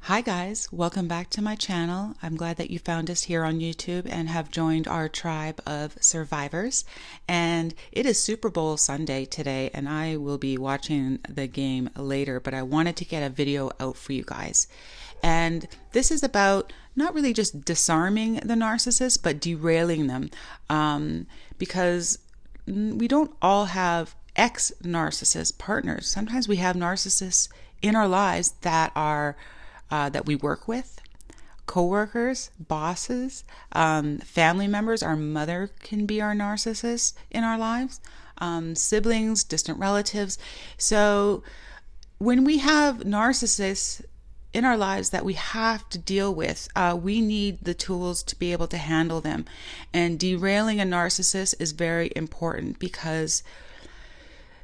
Hi guys, welcome back to my channel. I'm glad that you found us here on YouTube and have joined our tribe of survivors. And it is Super Bowl Sunday today, and I will be watching the game later, but I wanted to get a video out for you guys. And this is about not really just disarming the narcissist, but derailing them. Because we don't all have ex-narcissist partners. Sometimes we have narcissists in our lives that are that we work with, co-workers, bosses, family members. Our mother can be our narcissist in our lives, siblings, distant relatives. So when we have narcissists in our lives that we have to deal with, we need the tools to be able to handle them. And derailing a narcissist is very important because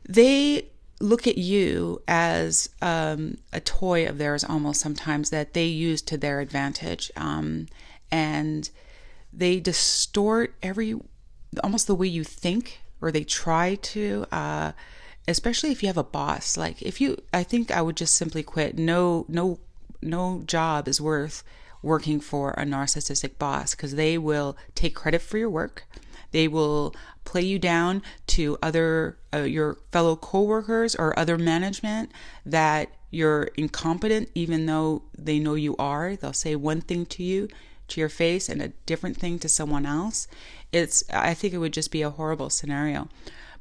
they look at you as a toy of theirs almost sometimes that they use to their advantage, and they distort almost the way you think, or they try to, especially if you have a boss. Like I think I would just simply quit. No job is worth working for a narcissistic boss, because they will take credit for your work. They will play you down to other your fellow coworkers or other management that you're incompetent, even though they know you are. They'll say one thing to you, to your face, and a different thing to someone else. I think it would just be a horrible scenario.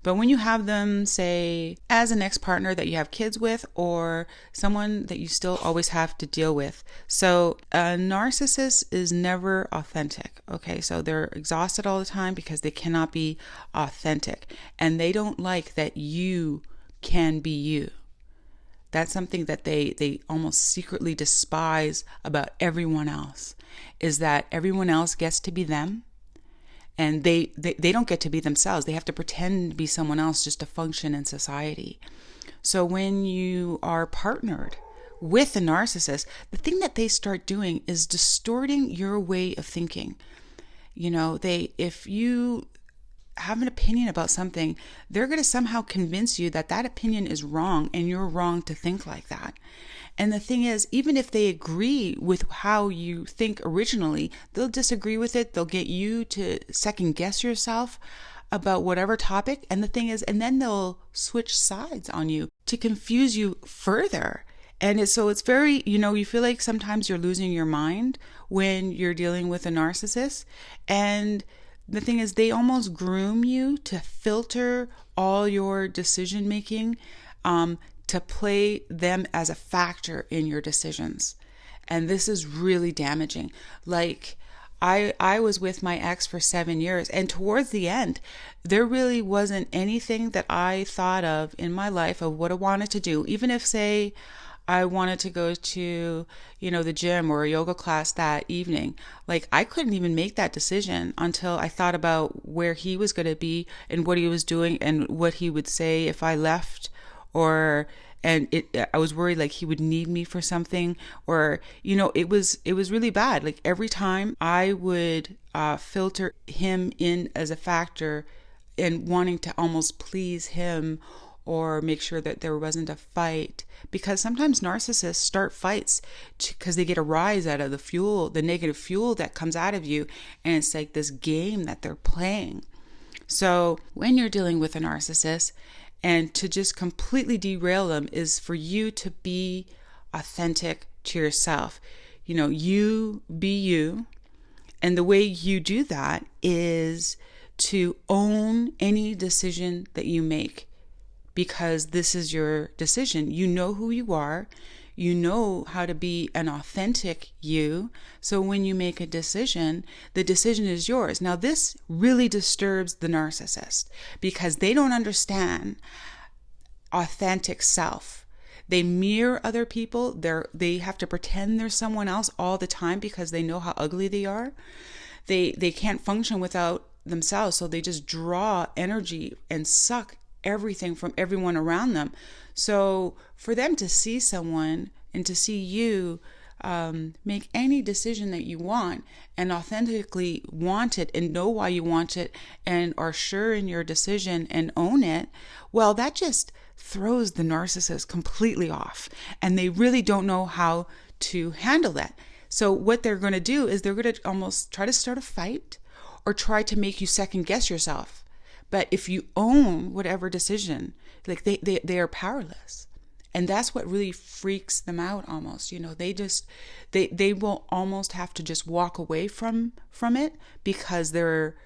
But when you have them, say, as an ex-partner that you have kids with, or someone that you still always have to deal with. So a narcissist is never authentic, okay? So they're exhausted all the time because they cannot be authentic. And they don't like that you can be you. That's something that they almost secretly despise about everyone else, is that everyone else gets to be them. And they don't get to be themselves. They have to pretend to be someone else just to function in society. So when you are partnered with a narcissist, the thing that they start doing is distorting your way of thinking. You know, if you have an opinion about something, they're going to somehow convince you that that opinion is wrong and you're wrong to think like that. And the thing is, even if they agree with how you think originally, they'll disagree with it. They'll get you to second guess yourself about whatever topic. And the thing is, and then they'll switch sides on you to confuse you further. And so it's very, you feel like sometimes you're losing your mind when you're dealing with a narcissist. And the thing is, they almost groom you to filter all your decision making, to play them as a factor in your decisions. And this is really damaging. Like, I was with my ex for 7 years, and towards the end, there really wasn't anything that I thought of in my life of what I wanted to do. Even if, say, I wanted to go to, the gym or a yoga class that evening. Like, I couldn't even make that decision until I thought about where he was going to be and what he was doing and what he would say if I left, I was worried like he would need me for something, or, it was really bad. Like, every time I would filter him in as a factor and wanting to almost please him, or make sure that there wasn't a fight, because sometimes narcissists start fights because they get a rise out of the negative fuel that comes out of you, and it's like this game that they're playing. So when you're dealing with a narcissist, and to just completely derail them, is for you to be authentic to yourself. You be you. And the way you do that is to own any decision that you make, because this is your decision. You know who you are. You know how to be an authentic you. So when you make a decision, the decision is yours. Now, this really disturbs the narcissist because they don't understand authentic self. They mirror other people. They have to pretend they're someone else all the time because they know how ugly they are. They can't function without themselves, so they just draw energy and suck everything from everyone around them. So for them to see someone and to see you make any decision that you want and authentically want it and know why you want it and are sure in your decision and own it, well, that just throws the narcissist completely off. And they really don't know how to handle that. So what they're going to do is they're going to almost try to start a fight or try to make you second guess yourself. But if you own whatever decision, like they are powerless. And that's what really freaks them out almost. They will almost have to just walk away from it because their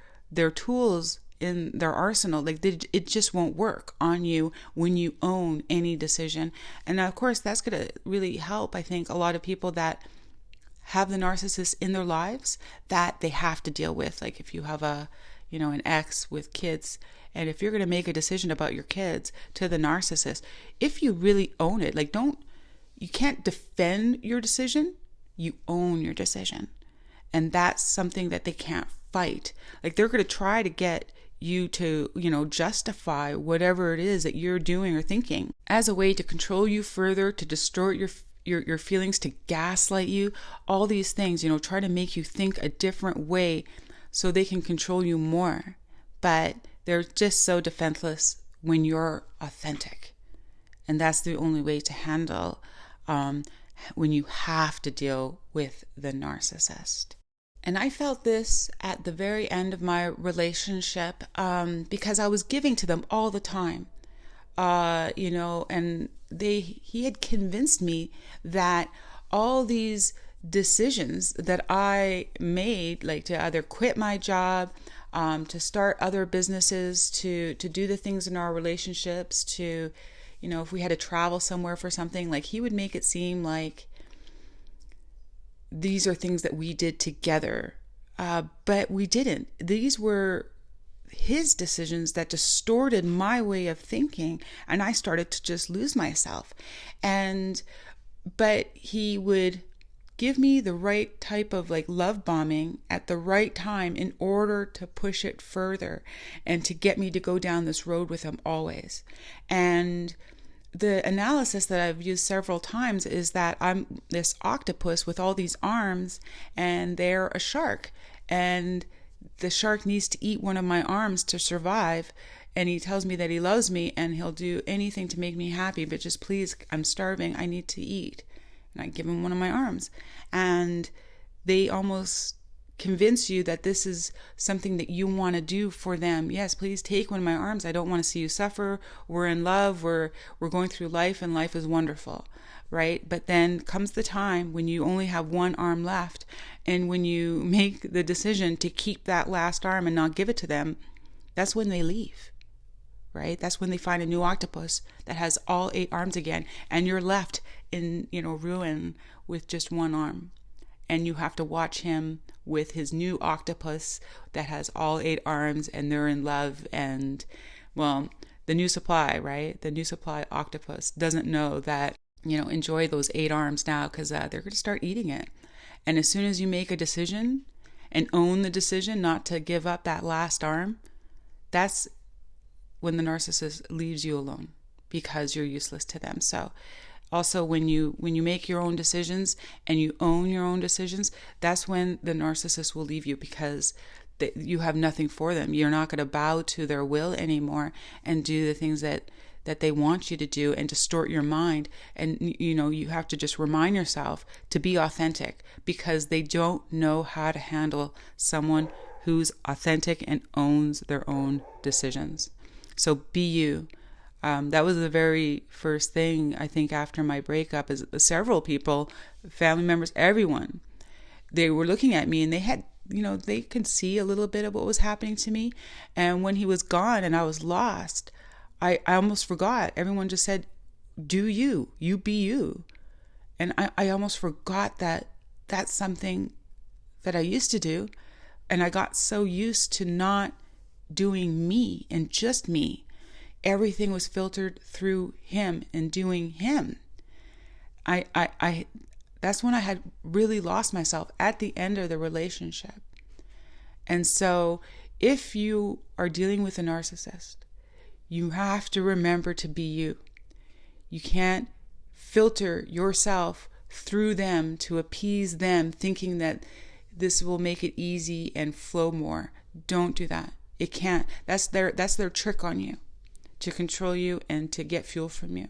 tools in their arsenal, it just won't work on you when you own any decision. And of course, that's going to really help, I think, a lot of people that have the narcissist in their lives that they have to deal with. Like if you have an ex with kids, and if you're going to make a decision about your kids to the narcissist, if you really own it, you can't defend your decision, you own your decision. And that's something that they can't fight. Like they're going to try to get you to, justify whatever it is that you're doing or thinking as a way to control you further, to distort your feelings, to gaslight you, all these things, try to make you think a different way so they can control you more. But they're just so defenseless when you're authentic. And that's the only way to handle when you have to deal with the narcissist. And I felt this at the very end of my relationship because I was giving to them all the time. And he had convinced me that all these decisions that I made, like to either quit my job, to start other businesses, to do the things in our relationships, to, if we had to travel somewhere for something, like he would make it seem like these are things that we did together. But we didn't. These were his decisions that distorted my way of thinking, and I started to just lose myself. But he would give me the right type of love bombing at the right time in order to push it further and to get me to go down this road with him always. And the analysis that I've used several times is that I'm this octopus with all these arms and they're a shark, and the shark needs to eat one of my arms to survive. And he tells me that he loves me and he'll do anything to make me happy, but just please, I'm starving, I need to eat. And I give him one of my arms. And they almost convince you that this is something that you want to do for them. Yes, please take one of my arms. I don't want to see you suffer. We're in love. We're going through life, and life is wonderful, right? But then comes the time when you only have one arm left, and when you make the decision to keep that last arm and not give it to them, that's when they leave, right? That's when they find a new octopus that has all 8 arms again, and you're left in, ruin with just one arm. And you have to watch him with his new octopus that has all 8 arms, and they're in love. And, well, the new supply, right? The new supply octopus doesn't know that, enjoy those 8 arms now, because they're going to start eating it. And as soon as you make a decision and own the decision not to give up that last arm, that's when the narcissist leaves you alone because you're useless to them. So also, when you make your own decisions and you own your own decisions, that's when the narcissist will leave you, because you have nothing for them. You're not going to bow to their will anymore and do the things that they want you to do and distort your mind. And, you have to just remind yourself to be authentic, because they don't know how to handle someone who's authentic and owns their own decisions. So be you. That was the very first thing, I think, after my breakup, is several people, family members, everyone, they were looking at me and they had, they could see a little bit of what was happening to me. And when he was gone and I was lost, I almost forgot. Everyone just said, do you be you. And I almost forgot that that's something that I used to do. And I got so used to not doing me and just me. Everything was filtered through him and doing him. That's when I had really lost myself, at the end of the relationship. And so if you are dealing with a narcissist, you have to remember to be you. You can't filter yourself through them to appease them, thinking that this will make it easy and flow more. Don't do that. It can't. That's their trick on you, to control you and to get fuel from you.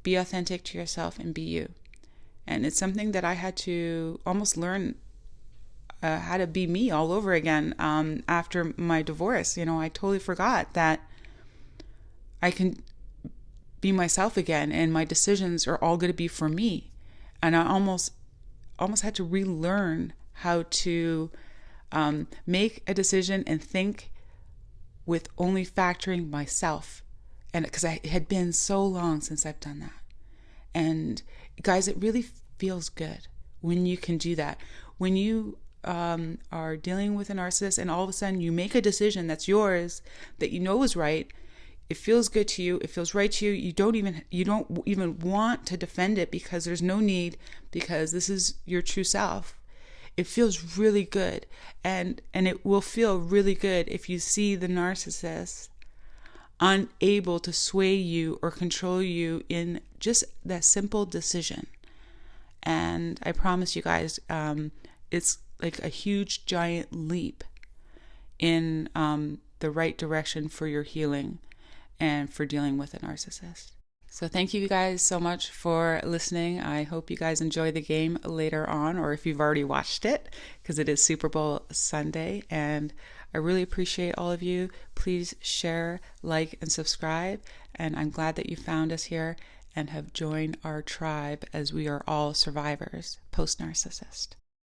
Be authentic to yourself and be you. And it's something that I had to almost learn how to be me all over again after my divorce. I totally forgot that I can be myself again, and my decisions are all going to be for me. And I almost had to relearn how to make a decision and think with only factoring myself. And because it had been so long since I've done that. And guys, it really feels good when you can do that. When you are dealing with a narcissist and all of a sudden you make a decision that's yours, that you know is right, it feels good to you, it feels right to you, you don't even want to defend it because there's no need, because this is your true self. It feels really good. And it will feel really good if you see the narcissist unable to sway you or control you in just that simple decision. And I promise you guys, it's like a huge giant leap in the right direction for your healing and for dealing with a narcissist. So thank you guys so much for listening. I hope you guys enjoy the game later on, or if you've already watched it, because it is Super Bowl Sunday. And I really appreciate all of you. Please share, like, and subscribe. And I'm glad that you found us here and have joined our tribe, as we are all survivors, Post Narcissist.